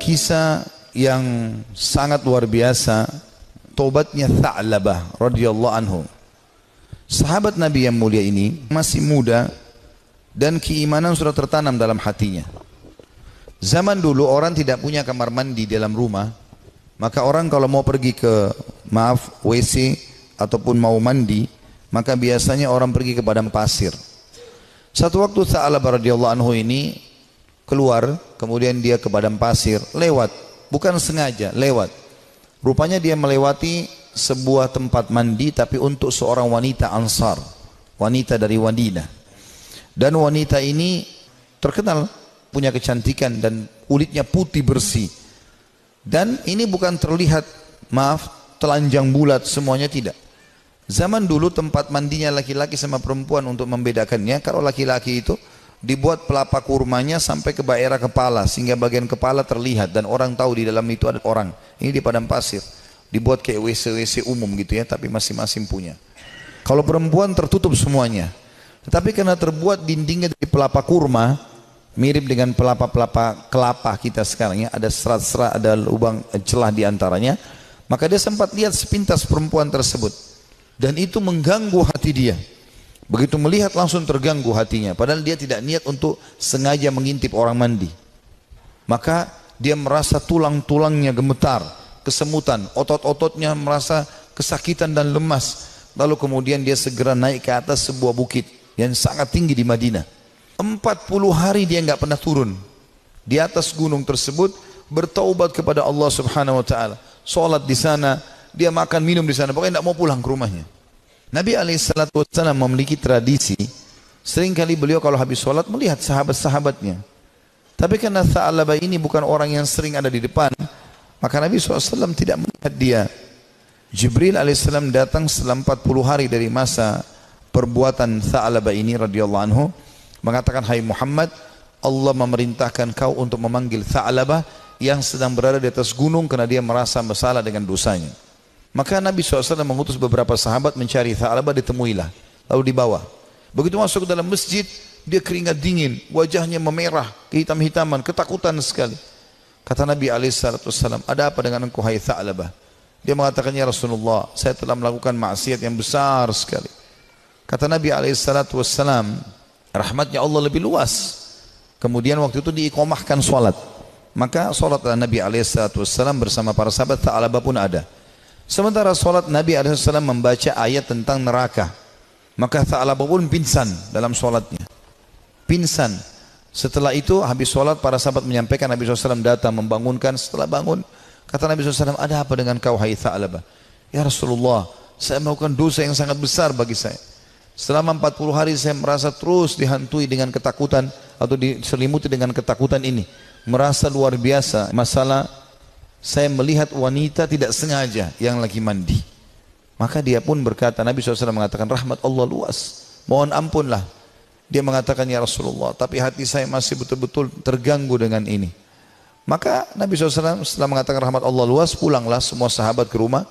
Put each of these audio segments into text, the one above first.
kisah yang sangat luar biasa, tobatnya Tha'labah radhiyallahu anhu. Sahabat Nabi yang mulia ini masih muda dan keimanan sudah tertanam dalam hatinya. Zaman dulu orang tidak punya kamar mandi dalam rumah, maka orang kalau mau pergi ke WC ataupun mau mandi, maka biasanya orang pergi ke padang pasir. Satu waktu Tha'labah radhiyallahu anhu ini keluar, kemudian dia ke padang pasir, lewat, bukan sengaja, lewat. Rupanya dia melewati sebuah tempat mandi tapi untuk seorang wanita Ansar, wanita dari Madinah. Dan wanita ini terkenal punya kecantikan dan kulitnya putih bersih. Dan ini bukan terlihat, telanjang bulat semuanya, tidak. Zaman dulu tempat mandinya laki-laki sama perempuan untuk membedakannya, kalau laki-laki itu dibuat pelapa kurmanya sampai ke daerah kepala sehingga bagian kepala terlihat dan orang tahu di dalam itu ada orang. Ini di padang pasir. Dibuat kayak WC-WC umum gitu ya, tapi masing-masing punya. Kalau perempuan tertutup semuanya. Tetapi karena terbuat dindingnya dari pelapa kurma, mirip dengan pelapa-pelapa kelapa kita sekarang ya, ada serat-serat, ada lubang celah di antaranya, maka dia sempat lihat sepintas perempuan tersebut. Dan itu mengganggu hati dia. Begitu melihat langsung terganggu hatinya. Padahal dia tidak niat untuk sengaja mengintip orang mandi. Maka dia merasa tulang-tulangnya gemetar, kesemutan, otot-ototnya merasa kesakitan dan lemas. Lalu kemudian dia segera naik ke atas sebuah bukit yang sangat tinggi di Madinah. 40 hari dia nggak pernah turun. Di atas gunung tersebut bertaubat kepada Allah Subhanahu wa taala. Salat di sana, dia makan minum di sana, pokoknya tidak mau pulang ke rumahnya. Nabi SAW memiliki tradisi, seringkali beliau kalau habis sholat melihat sahabat-sahabatnya. Tapi karena Tha'labah ini bukan orang yang sering ada di depan, maka Nabi SAW tidak melihat dia. Jibril alaihissalam datang setelah 40 hari dari masa perbuatan Tha'labah ini radhiyallahu anhu, mengatakan, hai Muhammad, Allah memerintahkan kau untuk memanggil Tha'labah yang sedang berada di atas gunung karena dia merasa bersalah dengan dosanya. Maka Nabi SAW mengutus beberapa sahabat mencari Tha'labah, ditemuilah, lalu dibawa. Begitu masuk ke dalam masjid, dia keringat dingin, wajahnya memerah, kehitam-hitaman, ketakutan sekali. Kata Nabi SAW, ada apa dengan engkau hai Tha'labah? Dia mengatakan, ya Rasulullah, saya telah melakukan maksiat yang besar sekali. Kata Nabi SAW, rahmatnya Allah lebih luas. Kemudian waktu itu diiqamahkan sholat. Maka sholat Nabi SAW bersama para sahabat, Tha'labah pun ada. Sementara sholat Nabi SAW membaca ayat tentang neraka. Maka Tha'labah pun pingsan dalam sholatnya. Pingsan. Setelah itu habis sholat para sahabat menyampaikan, Nabi SAW datang membangunkan. Setelah bangun kata Nabi SAW, ada apa dengan kau hai Tha'labah? Ya Rasulullah, saya melakukan dosa yang sangat besar bagi saya. Selama 40 hari saya merasa terus dihantui dengan ketakutan atau diselimuti dengan ketakutan ini. Merasa luar biasa. Masalah saya melihat wanita tidak sengaja yang lagi mandi. Maka dia pun berkata, Nabi SAW mengatakan, rahmat Allah luas, mohon ampunlah. Dia mengatakan, ya Rasulullah, tapi hati saya masih betul-betul terganggu dengan ini. Maka Nabi SAW setelah mengatakan rahmat Allah luas, pulanglah semua sahabat ke rumah,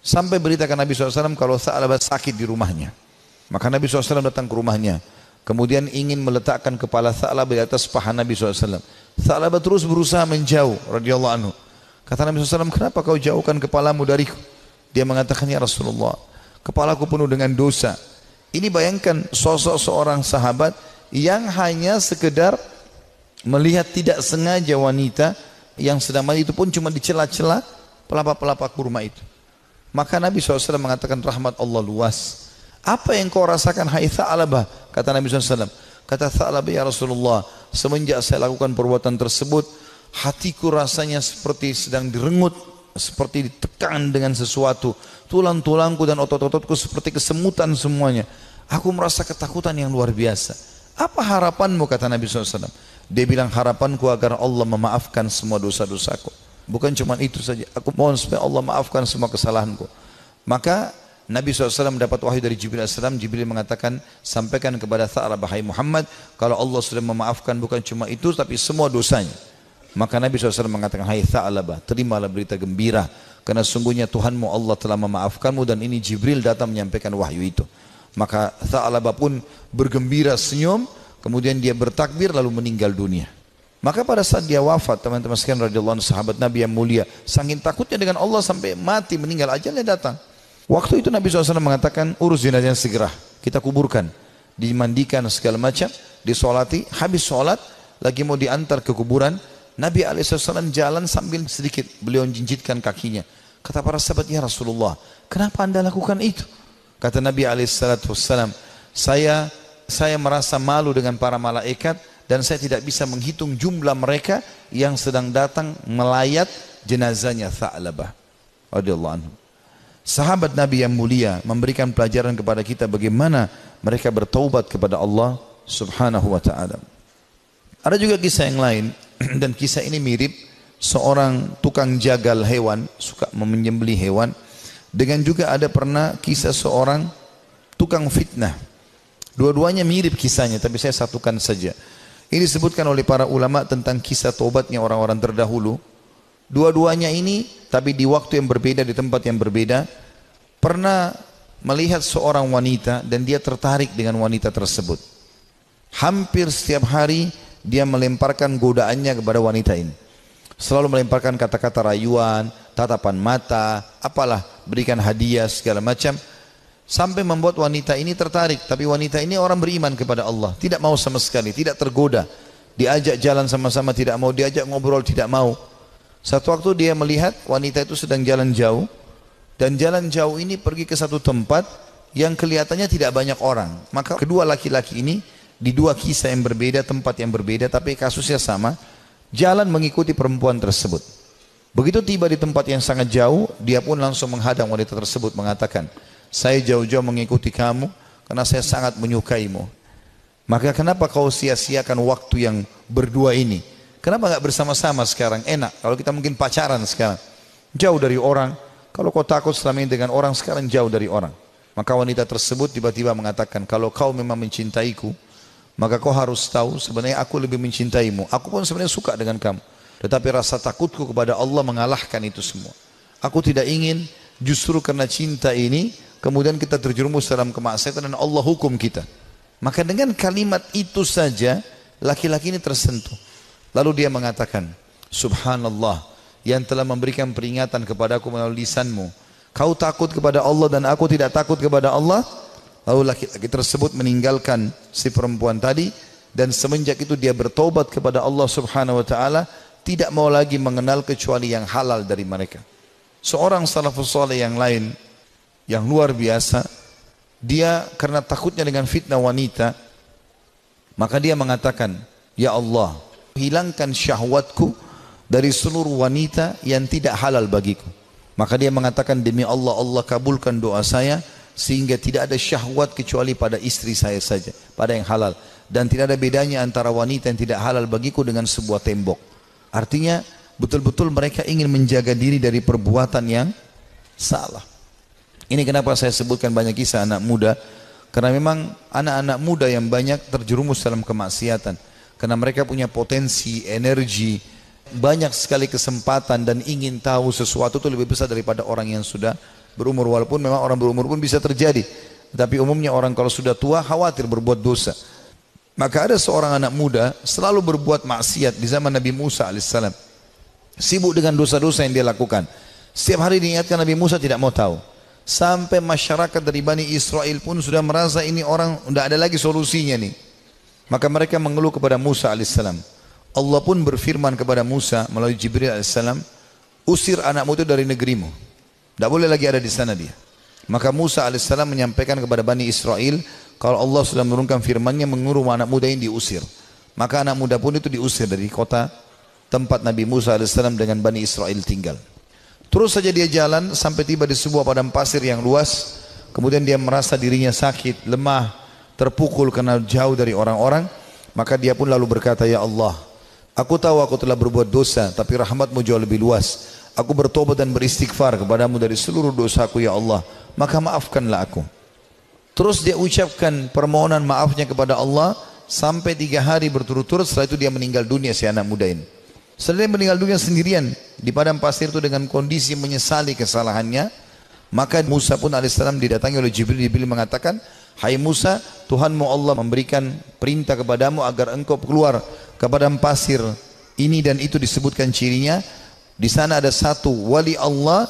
sampai beritakan Nabi SAW kalau Tha'labah sakit di rumahnya. Maka Nabi SAW datang ke rumahnya, kemudian ingin meletakkan kepala Tha'labah di atas paha Nabi SAW. Tha'labah terus berusaha menjauh radhiyallahu anhu. Kata Nabi SAW, kenapa kau jauhkan kepalamu dariku? Dia mengatakan, ya Rasulullah, kepalaku penuh dengan dosa. Ini bayangkan sosok seorang sahabat yang hanya sekedar melihat tidak sengaja wanita yang sedang mandi, itu pun cuma di celah-celah pelapa-pelapa kurma itu. Maka Nabi SAW mengatakan, rahmat Allah luas. Apa yang kau rasakan hai Tha'labah? Kata Nabi SAW. Kata Tha'labah, ya Rasulullah, semenjak saya lakukan perbuatan tersebut, hatiku rasanya seperti sedang direngut, seperti ditekan dengan sesuatu. Tulang-tulangku dan otot-ototku seperti kesemutan semuanya. Aku merasa ketakutan yang luar biasa. Apa harapanmu? Kata Nabi SAW. Dia bilang, harapanku agar Allah memaafkan semua dosa-dosaku. Bukan cuma itu saja, aku mohon supaya Allah maafkan semua kesalahanku. Maka Nabi SAW mendapat wahyu dari Jibril AS. Jibril mengatakan, sampaikan kepada Tha'labah, hai Muhammad, kalau Allah sudah memaafkan bukan cuma itu tapi semua dosanya. Maka Nabi SAW mengatakan, hai Tha'labah, terimalah berita gembira, karena sungguhnya Tuhanmu Allah telah memaafkanmu, dan ini Jibril datang menyampaikan wahyu itu. Maka Tha'labah pun bergembira, senyum, kemudian dia bertakbir lalu meninggal dunia. Maka pada saat dia wafat, teman-teman sekalian radhiyallahu anhu, sahabat Nabi yang mulia, saking takutnya dengan Allah sampai mati, meninggal, ajalnya datang. Waktu itu Nabi SAW mengatakan, urus jenazahnya segera, kita kuburkan, dimandikan segala macam, disolati. Habis sholat lagi mau diantar ke kuburan, Nabi SAW jalan sambil sedikit beliau jinjitkan kakinya. Kata para sahabat, ya Rasulullah, kenapa anda lakukan itu? Kata Nabi SAW, saya merasa malu dengan para malaikat dan saya tidak bisa menghitung jumlah mereka yang sedang datang melayat jenazahnya Tha'labah radhiyallahu anhu. Sahabat Nabi yang mulia memberikan pelajaran kepada kita bagaimana mereka bertaubat kepada Allah Subhanahu wa ta'ala. Ada juga kisah yang lain dan kisah ini mirip, seorang tukang jagal hewan, suka menyembelih hewan, dengan juga ada pernah kisah seorang tukang fitnah. Dua-duanya mirip kisahnya, tapi saya satukan saja. Ini disebutkan oleh para ulama tentang kisah taubatnya orang-orang terdahulu. Dua-duanya ini, tapi di waktu yang berbeda, di tempat yang berbeda, pernah melihat seorang wanita dan dia tertarik dengan wanita tersebut. Hampir setiap hari dia melemparkan godaannya kepada wanita ini. Selalu melemparkan kata-kata rayuan, tatapan mata, apalah, berikan hadiah segala macam. Sampai membuat wanita ini tertarik. Tapi wanita ini orang beriman kepada Allah, tidak mau sama sekali, tidak tergoda. Diajak jalan sama-sama tidak mau, diajak ngobrol tidak mau. Satu waktu dia melihat wanita itu sedang jalan jauh, dan jalan jauh ini pergi ke satu tempat yang kelihatannya tidak banyak orang. Maka kedua laki-laki ini di dua kisah yang berbeda, tempat yang berbeda, tapi kasusnya sama, jalan mengikuti perempuan tersebut. Begitu tiba di tempat yang sangat jauh, dia pun langsung menghadang wanita tersebut, mengatakan, saya jauh-jauh mengikuti kamu karena saya sangat menyukaimu. Maka kenapa kau sia-siakan waktu yang berdua ini? Kenapa nggak bersama-sama sekarang? Enak kalau kita mungkin pacaran sekarang, jauh dari orang. Kalau kau takut selama ini dengan orang, sekarang jauh dari orang. Maka wanita tersebut tiba-tiba mengatakan, kalau kau memang mencintaiku, maka kau harus tahu sebenarnya aku lebih mencintaimu. Aku pun sebenarnya suka dengan kamu, tetapi rasa takutku kepada Allah mengalahkan itu semua. Aku tidak ingin justru karena cinta ini kemudian kita terjerumus dalam kemaksiatan dan Allah hukum kita. Maka dengan kalimat itu saja laki-laki ini tersentuh. Lalu dia mengatakan, subhanallah, yang telah memberikan peringatan kepadaku melalui lisanmu. Kau takut kepada Allah dan aku tidak takut kepada Allah. Lalu laki-laki tersebut meninggalkan si perempuan tadi, dan semenjak itu dia bertobat kepada Allah Subhanahu wa ta'ala, tidak mau lagi mengenal kecuali yang halal dari mereka. Seorang salafus saleh yang lain yang luar biasa, dia karena takutnya dengan fitnah wanita, maka dia mengatakan, ya Allah, hilangkan syahwatku dari seluruh wanita yang tidak halal bagiku. Maka dia mengatakan, demi Allah, Allah kabulkan doa saya sehingga tidak ada syahwat kecuali pada istri saya saja, pada yang halal, dan tidak ada bedanya antara wanita yang tidak halal bagiku dengan sebuah tembok. Artinya betul-betul mereka ingin menjaga diri dari perbuatan yang salah. Ini kenapa saya sebutkan banyak kisah anak muda, karena memang anak-anak muda yang banyak terjerumus dalam kemaksiatan, karena mereka punya potensi, energi, banyak sekali kesempatan, dan ingin tahu sesuatu itu lebih besar daripada orang yang sudah berumur. Walaupun memang orang berumur pun bisa terjadi, tapi umumnya orang kalau sudah tua khawatir berbuat dosa. Maka ada seorang anak muda selalu berbuat maksiat di zaman Nabi Musa alaihissalam, sibuk dengan dosa-dosa yang dia lakukan. Setiap hari diingatkan, Nabi Musa tidak mau tahu. Sampai masyarakat dari Bani Israel pun sudah merasa ini orang tidak ada lagi solusinya nih. Maka mereka mengeluh kepada Musa alaihissalam. Allah pun berfirman kepada Musa melalui Jibril alaihissalam, usir anakmu itu dari negerimu, tidak boleh lagi ada di sana dia. Maka Musa alaihissalam menyampaikan kepada Bani Israel, kalau Allah sudah menurunkan firman-Nya menyuruh anak muda ini diusir. Maka anak muda pun itu diusir dari kota tempat Nabi Musa alaihissalam dengan Bani Israel tinggal. Terus saja dia jalan sampai tiba di sebuah padang pasir yang luas. Kemudian dia merasa dirinya sakit, lemah, terpukul karena jauh dari orang-orang. Maka dia pun lalu berkata, ya Allah, aku tahu aku telah berbuat dosa, tapi rahmat-Mu jauh lebih luas. Aku bertobat dan beristighfar kepadamu dari seluruh dosaku, ya Allah, maka maafkanlah aku. Terus dia ucapkan permohonan maafnya kepada Allah sampai 3 hari berturut-turut. Setelah itu dia meninggal dunia, si anak muda ini. Setelah dia meninggal dunia sendirian di padang pasir itu dengan kondisi menyesali kesalahannya, maka Musa pun alaihissalam didatangi oleh Jibril. Jibril mengatakan, hai Musa, Tuhanmu Allah memberikan perintah kepadamu agar engkau keluar ke padang pasir Ini dan itu disebutkan cirinya. Di sana ada satu wali Allah